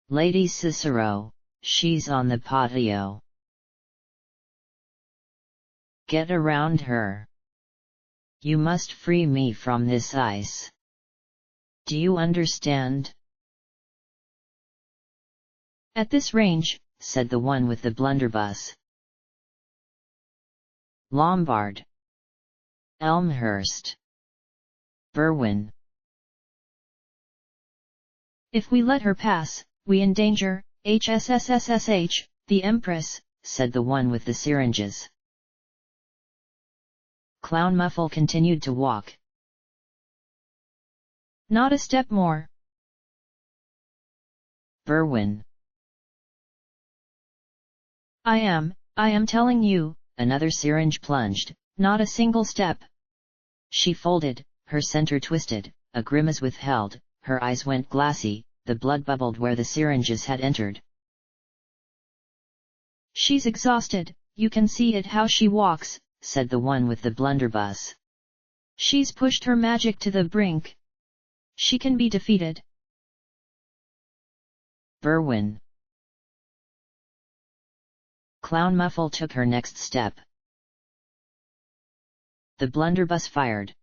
Lady Cicero, she's on the patio. Get around her. You must free me from this ice. Do you understand? At this range, said the one with the blunderbuss. Lombard. Elmhurst. Berwyn. If we let her pass, we endanger, HSSSSH, the Empress, said the one with the syringes. Clown Muffle continued to walk. Not a step more. Berwyn. I am telling you. Another syringe plunged. Not a single step. She folded, her center twisted, a grimace withheld, her eyes went glassy, the blood bubbled where the syringes had entered. She's exhausted, you can see it how she walks, said the one with the blunderbuss. She's pushed her magic to the brink. She can be defeated. Berwyn. Clown Muffle took her next step. The blunderbuss fired.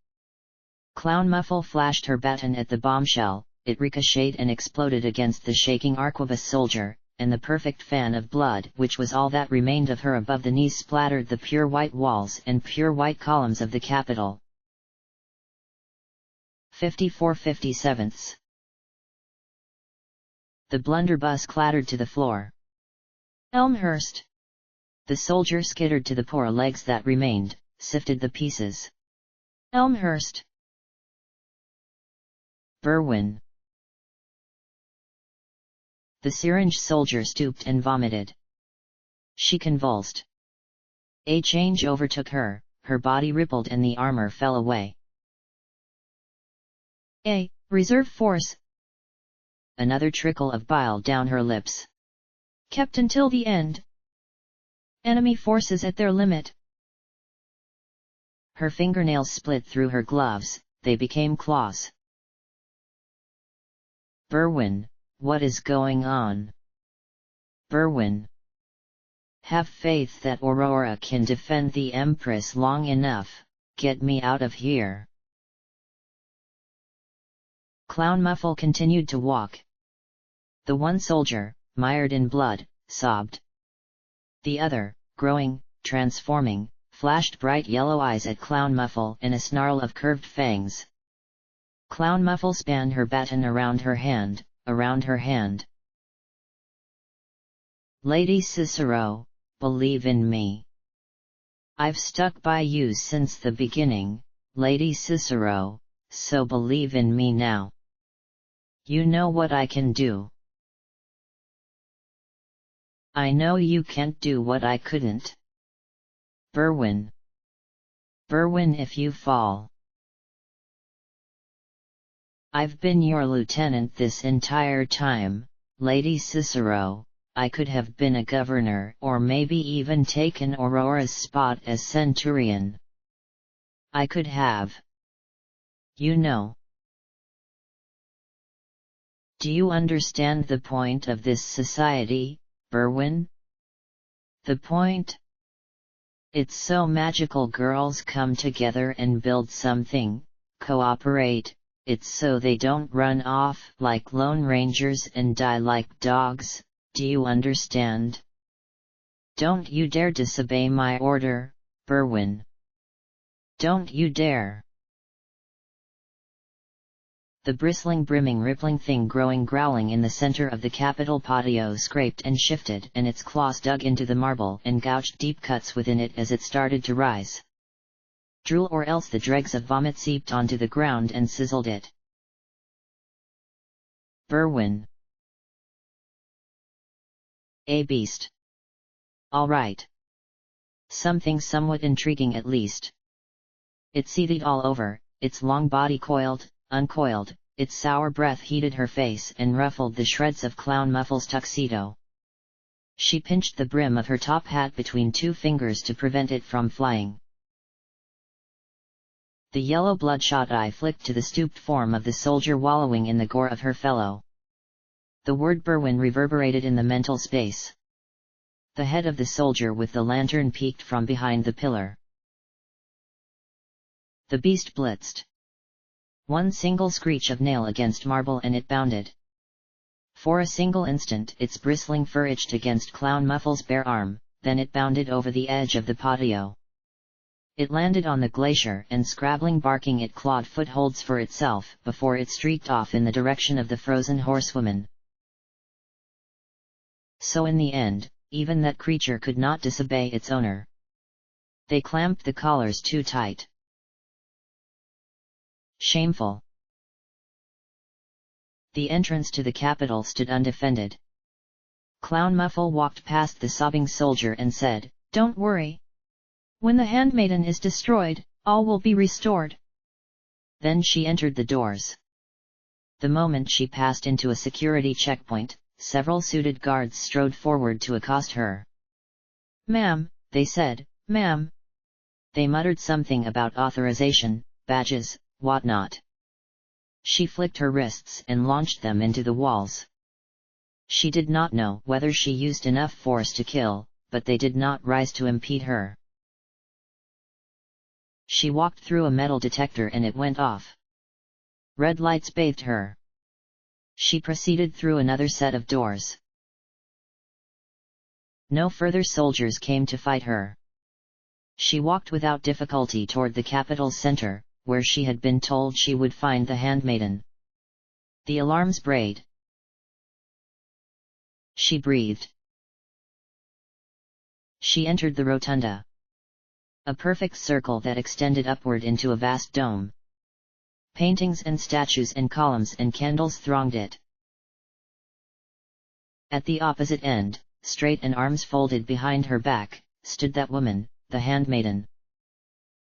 Clown Muffle flashed her baton at the bombshell, it ricocheted and exploded against the shaking arquebus soldier, and the perfect fan of blood which was all that remained of her above the knees splattered the pure white walls and pure white columns of the Capitol. 54/57. The blunderbuss clattered to the floor. Elmhurst. The soldier skittered to the poor legs that remained, sifted the pieces. Elmhurst. Berwyn. The syringe soldier stooped and vomited. She convulsed. A change overtook her, her body rippled and the armor fell away. A reserve force. Another trickle of bile down her lips. Kept until the end. Enemy forces at their limit. Her fingernails split through her gloves, they became claws. Berwyn, what is going on? Berwyn. Have faith that Aurora can defend the Empress long enough, get me out of here. Clown Muffle continued to walk. The one soldier, mired in blood, sobbed. The other, growing, transforming, flashed bright yellow eyes at Clown Muffle in a snarl of curved fangs. Clown Muffle span her baton around her hand, around her hand. Lady Cicero, believe in me. I've stuck by you since the beginning, Lady Cicero, so believe in me now. You know what I can do. I know you can't do what I couldn't. Berwyn. Berwyn, if you fall. I've been your lieutenant this entire time, Lady Cicero. I could have been a governor or maybe even taken Aurora's spot as centurion. I could have. You know. Do you understand the point of this society, Berwyn? The point? It's so magical girls come together and build something, cooperate, it's so they don't run off like lone rangers and die like dogs, do you understand? Don't you dare disobey my order, Berwyn. Don't you dare. The bristling, brimming, rippling thing growling in the center of the Capitol patio scraped and shifted, and its claws dug into the marble and gouged deep cuts within it as it started to rise. Drool or else the dregs of vomit seeped onto the ground and sizzled it. Berwyn. A beast. All right. Something somewhat intriguing at least. It seethed all over, its long body coiled, uncoiled, its sour breath heated her face and ruffled the shreds of Clown Muffle's tuxedo. She pinched the brim of her top hat between two fingers to prevent it from flying. The yellow bloodshot eye flicked to the stooped form of the soldier wallowing in the gore of her fellow. The word Berwin reverberated in the mental space. The head of the soldier with the lantern peeked from behind the pillar. The beast blitzed. One single screech of nail against marble and it bounded. For a single instant its bristling fur itched against Clown Muffle's bare arm, then it bounded over the edge of the patio. It landed on the glacier and scrabbling barking it clawed footholds for itself before it streaked off in the direction of the frozen horsewoman. So in the end, even that creature could not disobey its owner. They clamped the collars too tight. Shameful. The entrance to the capital stood undefended. Clown Muffle walked past the sobbing soldier and said, "Don't worry. When the handmaiden is destroyed, all will be restored." Then she entered the doors. The moment she passed into a security checkpoint, several suited guards strode forward to accost her. "Ma'am," they said, "ma'am." They muttered something about authorization, badges, whatnot. She flicked her wrists and launched them into the walls. She did not know whether she used enough force to kill, but they did not rise to impede her. She walked through a metal detector and it went off. Red lights bathed her. She proceeded through another set of doors. No further soldiers came to fight her. She walked without difficulty toward the capital's center, where she had been told she would find the handmaiden. The alarms brayed. She breathed. She entered the rotunda. A perfect circle that extended upward into a vast dome. Paintings and statues and columns and candles thronged it. At the opposite end, straight and arms folded behind her back, stood that woman, the handmaiden.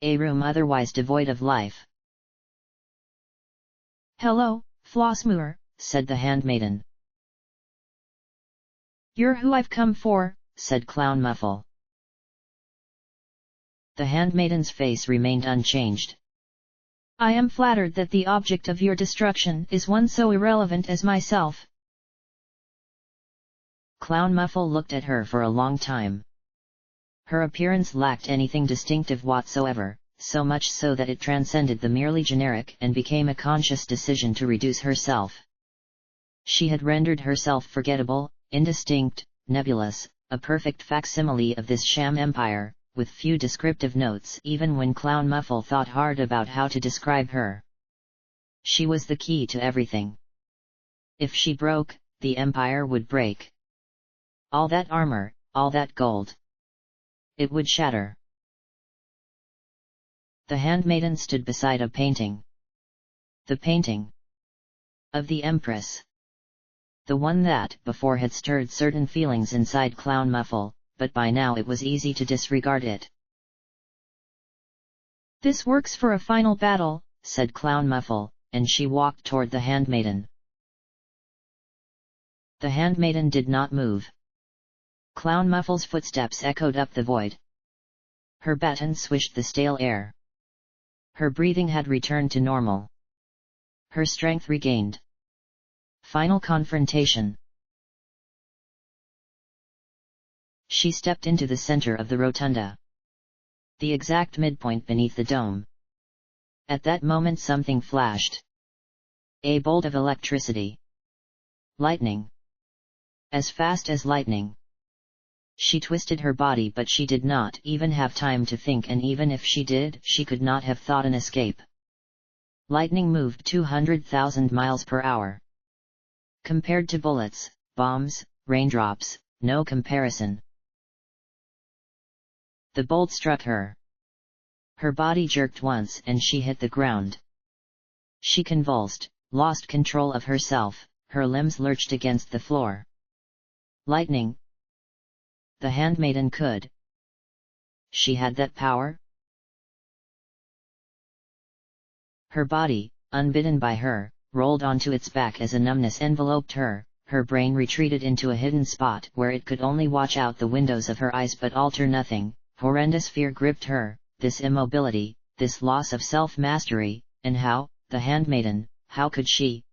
A room otherwise devoid of life. "Hello, Flossmoor," said the handmaiden. "You're who I've come for," said Clown Muffle. The handmaiden's face remained unchanged. "I am flattered that the object of your destruction is one so irrelevant as myself." Clown Muffle looked at her for a long time. Her appearance lacked anything distinctive whatsoever, so much so that it transcended the merely generic and became a conscious decision to reduce herself. She had rendered herself forgettable, indistinct, nebulous, a perfect facsimile of this sham empire, with few descriptive notes even when Clown Muffle thought hard about how to describe her. She was the key to everything. If she broke, the empire would break. All that armor, all that gold. It would shatter. The handmaiden stood beside a painting. The painting of the Empress. The one that before had stirred certain feelings inside Clown Muffle, but by now it was easy to disregard it. "This works for a final battle," said Clown Muffle, and she walked toward the handmaiden. The handmaiden did not move. Clown Muffle's footsteps echoed up the void. Her baton swished the stale air. Her breathing had returned to normal. Her strength regained. Final confrontation. She stepped into the center of the rotunda. The exact midpoint beneath the dome. At that moment something flashed. A bolt of electricity. Lightning. As fast as lightning. She twisted her body but she did not even have time to think, and even if she did, she could not have thought an escape. Lightning moved 200,000 miles per hour. Compared to bullets, bombs, raindrops, no comparison. The bolt struck her. Her body jerked once and she hit the ground. She convulsed, lost control of herself, her limbs lurched against the floor. Lightning. The handmaiden could she had that power? Her body, unbidden by her, rolled onto its back as a numbness enveloped her. Her brain retreated into a hidden spot where it could only watch out the windows of her eyes but alter nothing. Horrendous fear gripped her, this immobility, this loss of self-mastery, and how, the handmaiden, how could she?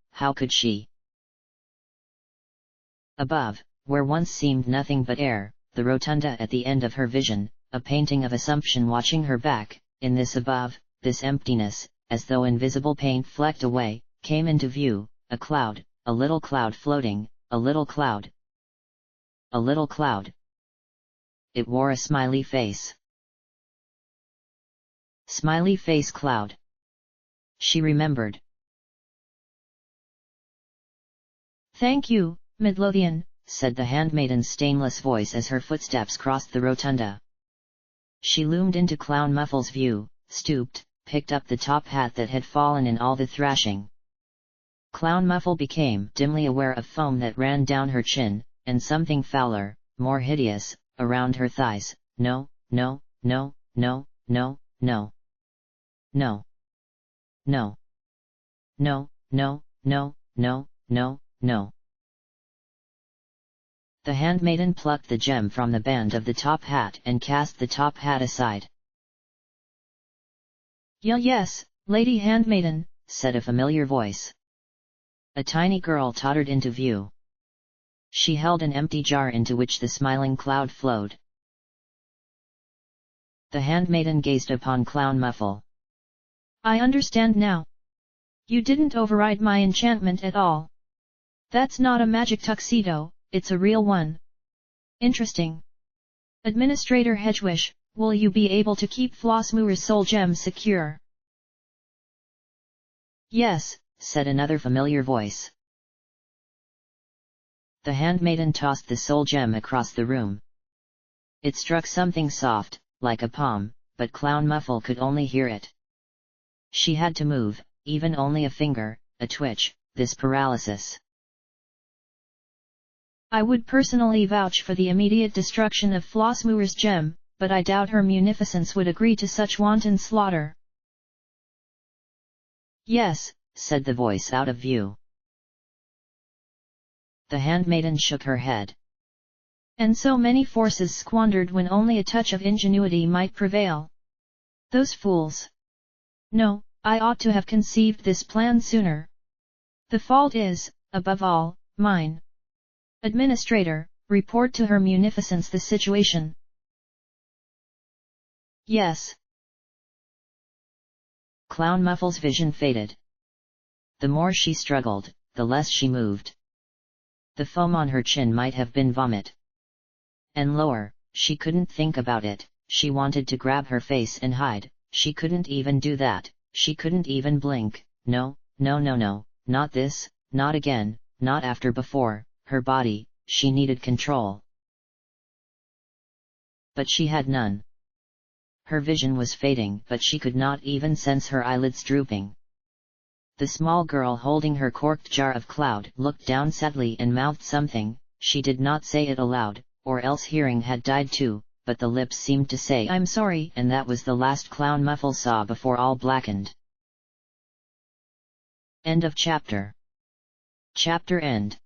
Above, where once seemed nothing but air, the rotunda at the end of her vision, a painting of Assumption watching her back, in this above, this emptiness, as though invisible paint flecked away, came into view, a cloud, a little cloud floating, a little cloud. A little cloud. It wore a smiley face. Smiley face cloud. She remembered. "Thank you, Midlothian," said the handmaiden's stainless voice as her footsteps crossed the rotunda. She loomed into Clown Muffle's view, stooped, picked up the top hat that had fallen in all the thrashing. Clown Muffle became dimly aware of foam that ran down her chin, and something fouler, more hideous, around her thighs. No, no, no, no, no, no. No. No. No, no, no, no, no, no. The handmaiden plucked the gem from the band of the top hat and cast the top hat aside. Yes, Lady Handmaiden," said a familiar voice. A tiny girl tottered into view. She held an empty jar into which the smiling cloud flowed. The handmaiden gazed upon Clown Muffle. "I understand now. You didn't override my enchantment at all. That's not a magic tuxedo, it's a real one. Interesting. Administrator Hedgewish, will you be able to keep Flossmoor's soul gem secure?" "Yes," said another familiar voice. The handmaiden tossed the soul gem across the room. It struck something soft, like a palm, but Clown Muffle could only hear it. She had to move, even only a finger, a twitch, this paralysis. "I would personally vouch for the immediate destruction of Flossmoor's gem, but I doubt Her Munificence would agree to such wanton slaughter." "Yes," said the voice out of view. The handmaiden shook her head. "And so many forces squandered when only a touch of ingenuity might prevail. Those fools! No, I ought to have conceived this plan sooner. The fault is, above all, mine. Administrator, report to Her Munificence the situation." "Yes." Clown Muffle's vision faded. The more she struggled, the less she moved. The foam on her chin might have been vomit. And lower, she couldn't think about it. She wanted to grab her face and hide. She couldn't even do that. She couldn't even blink. No, no, no, no, not this, not again, not after before. Her body, she needed control. But she had none. Her vision was fading, but she could not even sense her eyelids drooping. The small girl holding her corked jar of cloud looked down sadly and mouthed something. She did not say it aloud, or else hearing had died too, but the lips seemed to say "I'm sorry," and that was the last Clown Muffle saw before all blackened. End of chapter. Chapter end.